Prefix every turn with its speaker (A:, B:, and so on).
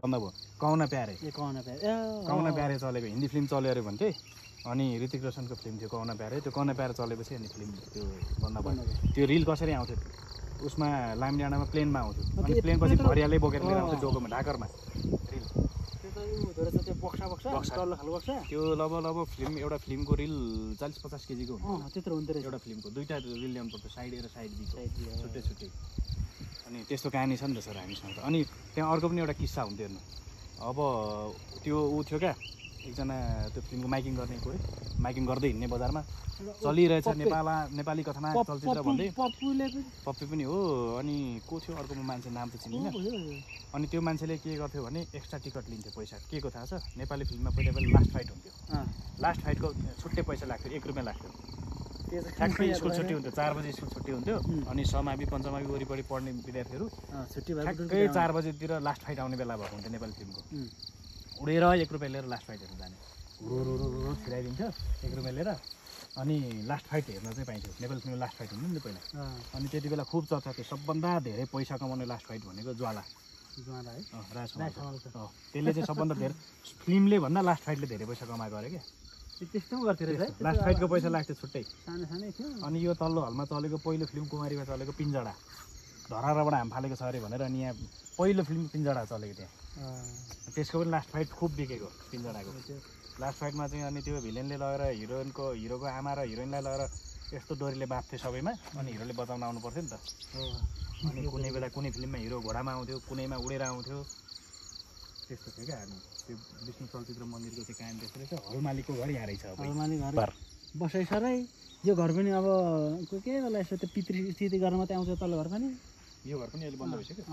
A: भन्दा भयो कौन प्यारे
B: कौन
A: प्यारे चलेको हिन्दी फिल्म चल्यो अरे भन्थे अनि ऋतिक रोशनको फिल्म थियो कौन प्यारे त्यो कौन प्यारे चलेपछि अनि फिल्म त्यो बन्द भयो त्यो रिल कसरी आउँथ्यो उसमा लामडाँडामा प्लेनमा आउँथ्यो अनि प्लेनपछि भरियालै बोकेर लिएर आउँथ्यो डोकोमा ढाकरमा रिल त्यो लगभग फिल्म एउटा फिल्मको रिल 40-50 केजीको हुन्छ
B: त्यत्रो हुँदो रहेछ
A: एउटा फिल्मको दुईवटा रिल ल्याउनु पर्छ साइड ए र साइड बी छुट्टै छुट्टै अनि त्यस्तो कहानी छ नि त सर हामीसँग अनि त्यहाँ अर्को पनि एउटा किस्सा हुन्थ्यो हेर्नु अब त्यो ऊ थियो क्या एकजना त्यो फिल्मको माइकिङ गर्ने कोही माइकिङ गर्दै हिँड्ने बजारमा चलिरहेछ नेपाली कथामा चलचित्र भन्दै पप्पी पनि हो अनि को थियो अर्को मान्छे नाम त चिनिनँ अनि त्यो मान्छेले के गर्थ्यो भने एक्स्ट्रा टिकट लिन्थ्यो पैसा के को थाहा छ नेपाली फिल्ममा पहिला लास्ट फाइट हुन्थ्यो लास्ट फाइटको छुट्टै पैसा लाग्थ्यो 1 रुपियाँ लाग्थ्यो ठ्याक्कै स्कुल छुट्टी हुन्थ्यो 4 बजे स्कुल छुट्टी हुन्थ्यो अनि समावि पञ्चमावि वरिपरि पढ्ने विद्यार्थीहरू ठ्याक्कै 4 बजेतिर लास्ट फाइट आउने बेला भएको हुन्थ्यो नेपाली फिल्मको उडेर 1 रुपियाँ लिएर लास्ट फाइट हेर्न जाने रो छिराइदिन्थ्यो 1 रुपियाँ लिएर अनि लास्ट फाइट हेर्न चाहिँ पाइन्थ्यो नेपाली फिल्मको लास्ट फाइट हुन्थ्यो नि पहिला अनि त्यति बेला खुब चर्चा थियो सबभन्दा धेरै पैसा कमाउने लास्ट फाइट भनेको ज्वाला
B: है
A: त्यसले चाहिँ सबभन्दा धेरै फिल्मले भन्दा लास्ट फाइटले धेरै पैसा कमाएको अरे क्या
B: त्यस्तो गर्थ्यो रहेछ
A: लास्ट फाइटको पैसा लाग्थ्यो छुट्टै
B: सानै थियो
A: अनि यो तल्लो हलमा चलेको पहिलो फिल्म कुमारीमा चलेको पिञ्जडा धराराबाट हाम फालेको छ अरे भनेर अनि यहाँ पहिलो फिल्म पिञ्जडा चलेको त्यहाँ त्यसको पनि लास्ट फाइट खुब बिकेको पिञ्जडाको लास्ट फाइटमा चाहिँ अनि त्यो भिलेनले लगेर हिरोको आमा र हिरोइनलाई लगेर यस्तो डोरीले बाँध्थ्यो सबैमा अनि हिरोले बचाउन आउनु पर्थ्यो नि त अनि कुनै बेला कुनै फिल्ममा हिरो घोडामा आउँथ्यो कुनैमा उडेर आउँथ्यो त्यस्तो थियो क्या हामी त्यो विष्णु चलचित्र मन्दिरको चाहिँ कायम त्यस्तो रहेछ हल मालिकको घर यहाँ रहेछ
B: हल मालिक घर बसाइ सरै यो घर पनि अब के बेला यसो त्यो पितृ स्थिति गर्न मात्रै आउँछ तल्लो घर पनि
A: यो घर पनि अहिले बन्द भइसक्यो